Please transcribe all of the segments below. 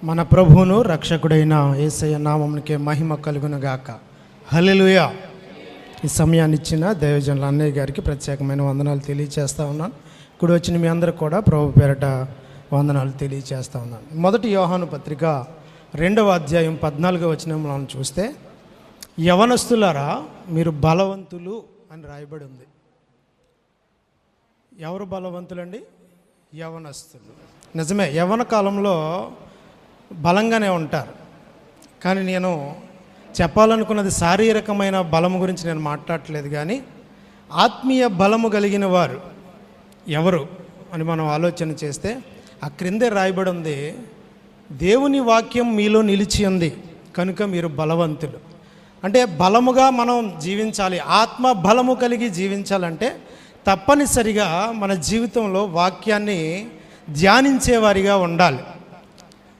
మన ప్రభువును రక్షకుడైన యేసయ్య నామమునకే మహిమ కలుగునుగాక. హల్లెలూయా. ఈ సమయాన్ని ఇచ్చిన దైవజనుల అన్నయ్య గారికి ప్రత్యేకమైన వందనాలు తెలియచేస్తూ ఉన్నాను. ఇప్పుడు వచ్చిన మీ అందరూ కూడా ప్రభు పేరట వందనాలు తెలియచేస్తూ ఉన్నాను. మొదటి యోహాను పత్రిక 2వ అధ్యాయం 14వ వచనంలో మనం చూస్తే, యవనస్తులారా మీరు బలవంతులు అని రాయబడి ఉంది. ఎవరు బలవంతులండి? యవనస్తులు. నిజమే, యవన కాలంలో బలంగానే ఉంటారు. కానీ నేను చెప్పాలనుకున్నది శారీరకమైన బలము గురించి నేను మాట్లాడట్లేదు, కానీ ఆత్మీయ బలము కలిగిన వారు ఎవరు అని మనం ఆలోచన చేస్తే ఆ క్రిందే రాయబడి ఉంది, దేవుని వాక్యం మీలో నిలిచి ఉంది కనుక మీరు బలవంతులు. అంటే బలముగా మనం జీవించాలి, ఆత్మ బలము కలిగి జీవించాలంటే తప్పనిసరిగా మన జీవితంలో వాక్యాన్ని ధ్యానించేవారిగా ఉండాలి.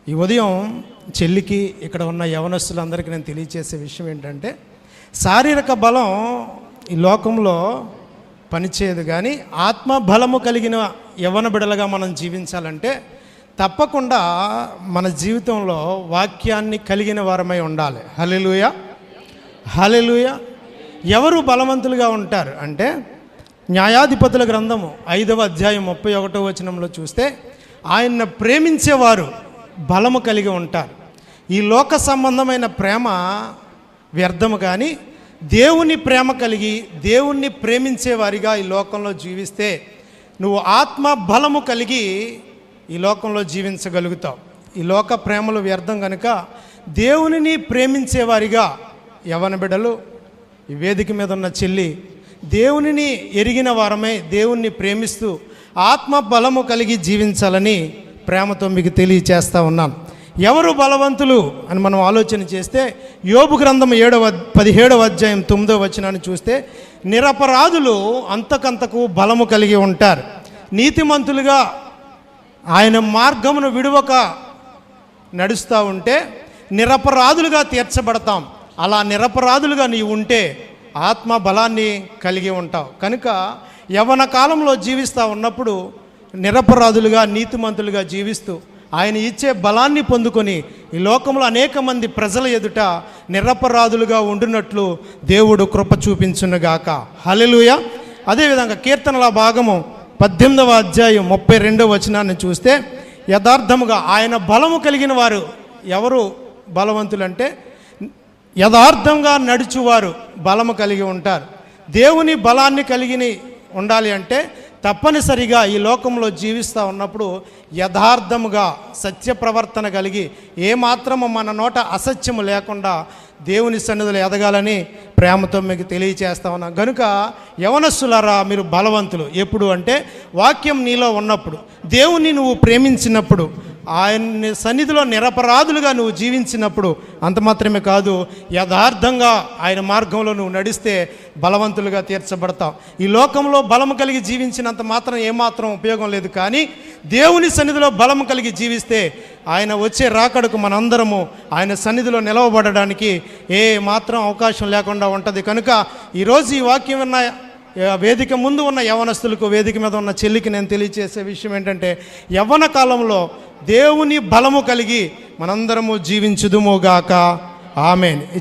ఈ ఉదయం చెల్లికి, ఇక్కడ ఉన్న యవనస్తులందరికీ నేను తెలియచేసే విషయం ఏంటంటే, శారీరక బలం ఈ లోకంలో పనిచేయదు, కానీ ఆత్మ బలము కలిగిన యవ్వన బిడలుగా మనం జీవించాలంటే తప్పకుండా మన జీవితంలో వాక్యాన్ని కలిగిన వారమై ఉండాలి. హల్లెలూయా, హల్లెలూయా. ఎవరు బలవంతులుగా ఉంటారు అంటే, న్యాయాధిపతుల గ్రంథము 5వ అధ్యాయం 31వ వచనంలో చూస్తే, ఆయన్ని ప్రేమించేవారు బలము కలిగి ఉంటారు. ఈ లోక సంబంధమైన ప్రేమ వ్యర్థము, కానీ దేవుని ప్రేమ కలిగి దేవుణ్ణి ప్రేమించేవారిగా ఈ లోకంలో జీవిస్తే నువ్వు ఆత్మ బలము కలిగి ఈ లోకంలో జీవించగలుగుతావు. ఈ లోక ప్రేమలు వ్యర్థం కనుక దేవునిని ప్రేమించేవారిగా యవ్వన బిడ్డలు, ఈ వేదిక మీద ఉన్న చెల్లి, దేవునిని ఎరిగిన వారమై దేవుణ్ణి ప్రేమిస్తూ ఆత్మ బలము కలిగి జీవించాలని ప్రేమతో మీకు తెలియచేస్తూ ఉన్నాను. ఎవరు బలవంతులు అని మనం ఆలోచన చేస్తే, యోబు గ్రంథం 17వ అధ్యాయం 9వ వచనాన్ని చూస్తే, నిరపరాధులు అంతకంతకు బలము కలిగి ఉంటారు, నీతిమంతులుగా ఆయన మార్గమును విడువక నడుస్తూ ఉంటే నిరపరాధులుగా తీర్చబడతాం. అలా నిరపరాధులుగా నీవు ఉంటే ఆత్మ బలాన్ని కలిగి ఉంటావు. కనుక యవ్వన కాలంలో జీవిస్తూ ఉన్నప్పుడు నిరపరాధులుగా నీతిమంతులుగా జీవిస్తూ ఆయన ఇచ్చే బలాన్ని పొందుకొని ఈ లోకంలో అనేక మంది ప్రజల ఎదుట నిరపరాధులుగా ఉండునట్లు దేవుడు కృప చూపించునుగాక. హల్లెలూయా. అదేవిధంగా కీర్తనల భాగము 18వ అధ్యాయం 32వ వచనాన్ని చూస్తే, యథార్థముగా ఆయన బలము కలిగిన వారు ఎవరు బలవంతులంటే, యథార్థంగా నడుచువారు బలము కలిగి ఉంటారు. దేవుని బలాన్ని కలిగి ఉండాలి అంటే తప్పనిసరిగా ఈ లోకంలో జీవిస్తూ ఉన్నప్పుడు యథార్థముగా సత్య ప్రవర్తన కలిగి ఏమాత్రము మన నోట అసత్యము లేకుండా దేవుని సన్నిధిలో ఎదగాలని ప్రేమతో మీకు తెలియచేస్తా ఉన్నాను. కనుక యవనస్తులారా మీరు బలవంతులు. ఎప్పుడు అంటే వాక్యం నీలో ఉన్నప్పుడు, దేవుని నువ్వు ప్రేమించినప్పుడు, ఆయన సన్నిధిలో నిరపరాధులుగా నువ్వు జీవించినప్పుడు, అంత మాత్రమే కాదు, యథార్థంగా ఆయన మార్గంలో నువ్వు నడిస్తే బలవంతులుగా తీర్చబడతావు. ఈ లోకంలో బలము కలిగి జీవించినంత మాత్రం ఏమాత్రం ఉపయోగం లేదు, కానీ దేవుని సన్నిధిలో బలము కలిగి జీవిస్తే ఆయన వచ్చే రాకడకు మనందరము ఆయన సన్నిధిలో నిలవబడడానికి ఏ మాత్రం అవకాశం లేకుండా ఉంటుంది. కనుక ఈరోజు ఈ వాక్యం విన్న వేదిక ముందు ఉన్న యవనస్తులకు, వేదిక మీద ఉన్న చెల్లికి నేను తెలియచేసే విషయం ఏంటంటే, యవ్వన కాలంలో దేవుని బలము కలిగి మనందరము జీవించుదుముగాక. ఆమేన్.